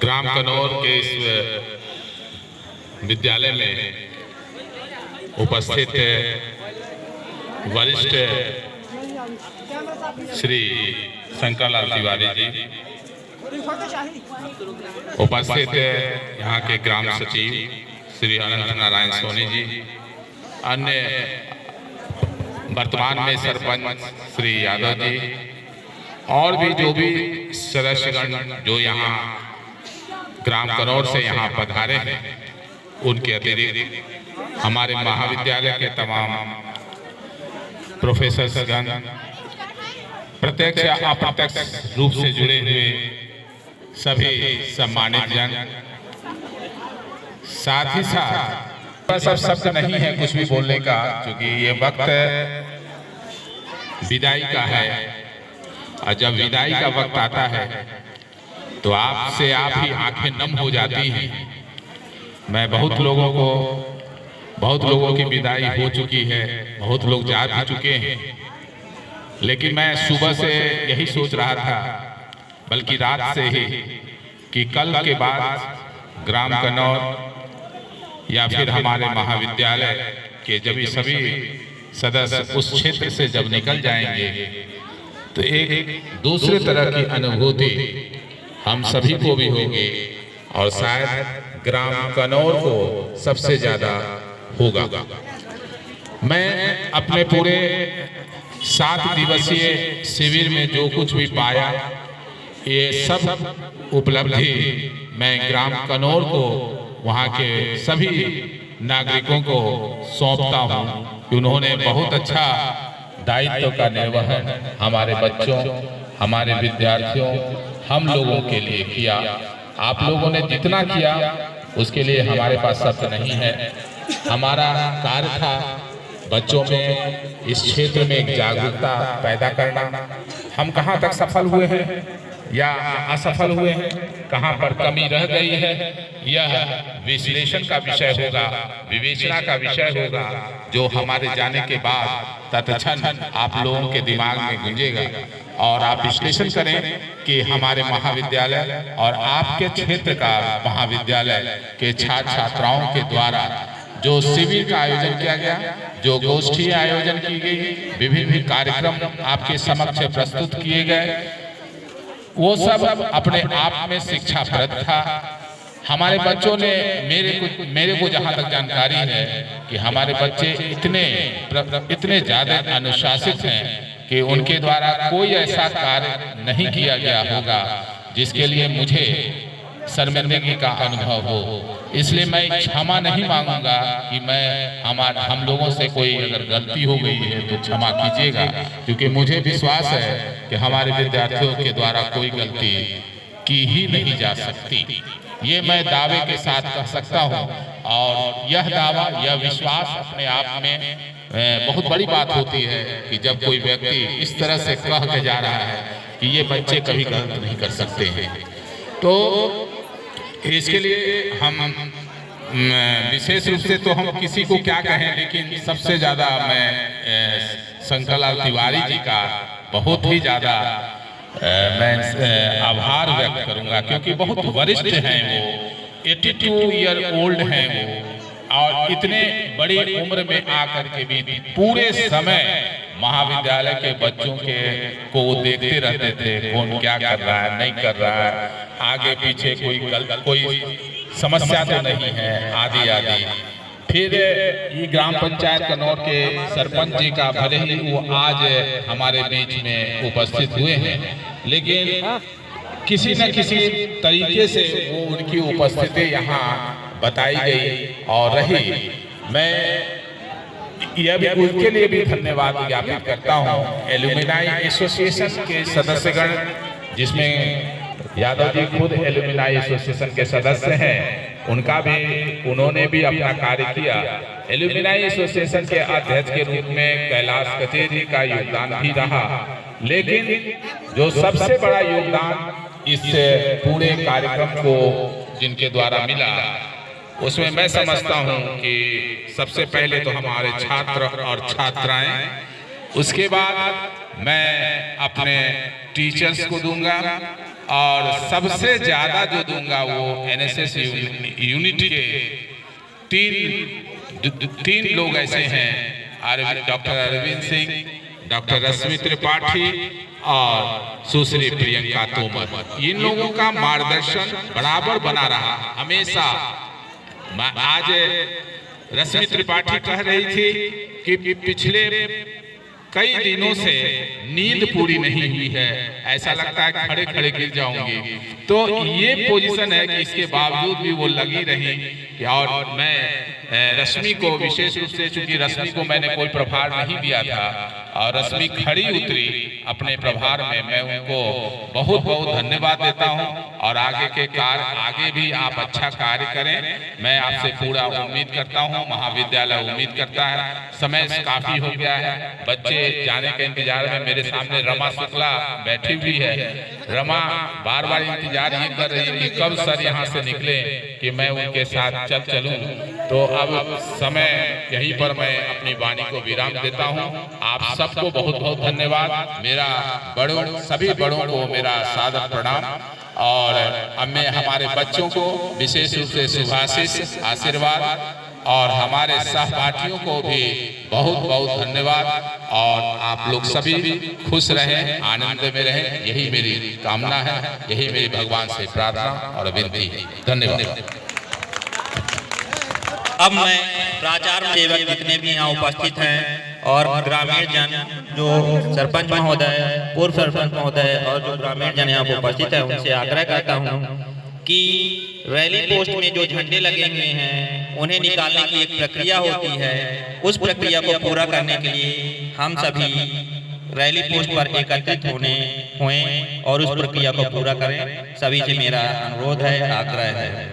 ग्राम Knorr के इस विद्यालय में उपस्थित वरिष्ठ श्री शंकरलाल तिवारी जी, उपस्थित यहाँ के ग्राम सचिव श्री अनंत नारायण सोनी जी, अन्य वर्तमान में सरपंच श्री यादव जी, और भी जो भी सदस्यगण जो यहाँ ग्राम कनौर से यहाँ पधारे हैं, उनके अतिरिक्त हमारे महाविद्यालय के तमाम प्रोफेसरगण, प्रत्यक्ष या अप्रत्यक्ष रूप से जुड़े हुए सभी सम्मानित जन, साथ ही साथ सब शब्द नहीं है कुछ भी बोलने का, क्योंकि ये वक्त विदाई का है, और जब विदाई का वक्त आता है तो आपसे आप ही आंखें नम हो जाती हैं। मैं बहुत लोगों की विदाई हो चुकी है, बहुत लोग जा भी चुके हैं, लेकिन मैं सुबह से यही सोच रहा था, बल्कि रात से ही, कि कल के बाद ग्राम कनौर या फिर हमारे महाविद्यालय के जब ये सभी सदस्य उस क्षेत्र से जब निकल जाएंगे तो एक दूसरे तरह की अनुभूति हम सभी को भी होगी, और शायद ग्राम कनौर को सबसे ज्यादा होगा। मैं अपने पूरे 7 दिवसीय शिविर में जो कुछ भी पाया, ये सब उपलब्धि मैं ग्राम कनौर को, वहाँ के सभी नागरिकों को सौंपता हूँ कि उन्होंने बहुत अच्छा दायित्व का निर्वहन हमारे बच्चों, हमारे विद्यार्थियों, हम लोगों के लिए किया। आप लोगों ने जितना किया उसके लिए हमारे पास शब्द नहीं है। हमारा कार्य था बच्चों में इस क्षेत्र में एक जागरूकता पैदा करना। हम कहाँ तक सफल हुए हैं या असफल हुए हैं, कहाँ पर कमी रह गई है, यह विश्लेषण का विषय होगा, विवेचना का विषय होगा, जो हमारे जाने के बाद तत्क्षण आप लोगों के दिमाग में गूंजेगा, और आप विश्लेषण करें कि हमारे महाविद्यालय और आपके क्षेत्र का महाविद्यालय के छात्र छात्राओं के द्वारा जो शिविर का आयोजन किया गया, जो गोष्ठी आयोजन की गई, विभिन्न कार्यक्रम आपके समक्ष प्रस्तुत किए गए, वो सब अपने आप में शिक्षाप्रद था। हमारे बच्चों ने मेरे को जहाँ तक जानकारी है कि हमारे बच्चे इतने ज़्यादा अनुशासित हैं कि उनके द्वारा कोई ऐसा कार्य नहीं किया गया होगा जिसके लिए मुझे शर्मिंदगी का अनुभव हो। इसलिए मैं क्षमा नहीं मांगूंगा कि हम लोगों से कोई अगर गलती हो गई है तो क्षमा कीजिएगा, क्योंकि मुझे विश्वास है कि हमारे विद्यार्थियों के द्वारा कोई गलती की ही नहीं जा सकती। ये मैं दावे के साथ कह सकता हूँ, और यह दावा, यह विश्वास अपने आप में बहुत बड़ी बात होती है कि जब कोई व्यक्ति इस तरह से कह के जा रहा है कि ये बच्चे कभी गलत नहीं कर सकते हैं। तो इसके लिए हम विशेष रूप से तो हम किसी को क्या कहें, लेकिन सबसे ज़्यादा मैं शंकरलाल तिवारी जी का बहुत ही ज़्यादा मैं आभार व्यक्त करूंगा, क्योंकि बहुत वरिष्ठ हैं वो, 82 ईयर ओल्ड हैं वो, और इतने बड़ी उम्र में आकर के भी पूरे समय महाविद्यालय के बच्चों को देखते रहते थे, कौन क्या कर रहा है, नहीं कर रहा है, आगे पीछे कोई समस्या तो नहीं है, आदि आदि। फिर ये ग्राम पंचायत कनौर के सरपंच जी का, भले ही वो आज हमारे बीच में उपस्थित हुए हैं, लेकिन किसी न किसी तरीके से वो उनकी उपस्थिति यहाँ बताई गई और रही। मैं यह भी उसके लिए भी धन्यवाद ज्ञापित करता हूँ एल्यूमिनाई एसोसिएशन के सदस्यगण, जिसमें यादव जी खुद एल्यूमिनाई एसोसिएशन के सदस्य हैं, उन्होंने भी अपना कार्य किया। एल्यूमिनाई एसोसिएशन के अध्यक्ष के रूप में कैलाश कचेरी का योगदान भी रहा, लेकिन जो सबसे बड़ा योगदान इस पूरे कार्यक्रम को जिनके द्वारा मिला, उसमें मैं समझता हूं कि सबसे पहले तो हमारे छात्र और छात्राएं, उसके बाद मैं अपने टीचर्स को दूंगा और सबसे ज़्यादा जो दूंगा वो एनएसएस यूनिट के तीन लोग ऐसे हैं, डॉक्टर अरविंद सिंह, डॉक्टर रश्मि त्रिपाठी और सुश्री प्रियंका तोमर। इन लोगों का मार्गदर्शन बराबर बना रहा हमेशा। आज रश्मि त्रिपाठी कह रही थी कि पिछले कई दिनों से नींद पूरी नहीं हुई है, ऐसा लगता है खड़े खड़े गिर जाऊंगी। तो ये पोजीशन है कि इसके बावजूद भी वो लगी रही। और मैं रश्मि को विशेष रूप से, चूंकि रश्मि को मैंने कोई प्रभार नहीं दिया था और रश्मि खड़ी उतरी अपने प्रभार में, मैं उनको बहुत बहुत धन्यवाद देता हूं। और आगे के कार्य, आगे भी आप अच्छा कार्य करें, मैं आपसे पूरा उम्मीद करता हूं। महाविद्यालय उम्मीद करता है। समय काफी हो गया है, बच्चे जाने के इंतजार में। मेरे सामने रमा शुक्ला बैठी हुई है। रमा बार बार इंतजार ये कर रही है कि कब सर यहाँ से निकले कि मैं उनके साथ चलूं। तो अब समय यहीं पर मैं अपनी वाणी को विराम देता हूं। आप सबको बहुत बहुत धन्यवाद। मेरा सभी बड़ों को मेरा सादर प्रणाम। और मैं हमारे बच्चों को विशेष रूप से शुभाशीष आशीर्वाद और हमारे सहपाठियों को भी बहुत बहुत धन्यवाद। और आप लोग सभी भी खुश रहें, आनंद में रहें, यही मेरी कामना है, यही मेरी भगवान से प्रार्थना और विनती है। धन्यवाद। अब मैं प्राचार्य सेवक जितने भी यहाँ उपस्थित हैं और ग्रामीण जन, जो सरपंच महोदय, पूर्व सरपंच महोदय और जो ग्रामीण जन यहाँ उपस्थित है, उनसे आग्रह करता हूँ कि रैली पोस्ट में जो झंडे लगे हुए हैं उन्हें निकालने की एक प्रक्रिया होती है। उस प्रक्रिया को पूरा करने के लिए हम सभी रैली पोस्ट पर एकत्रित हुए और उस प्रक्रिया को पूरा करें। सभी से मेरा अनुरोध है, आग्रह है।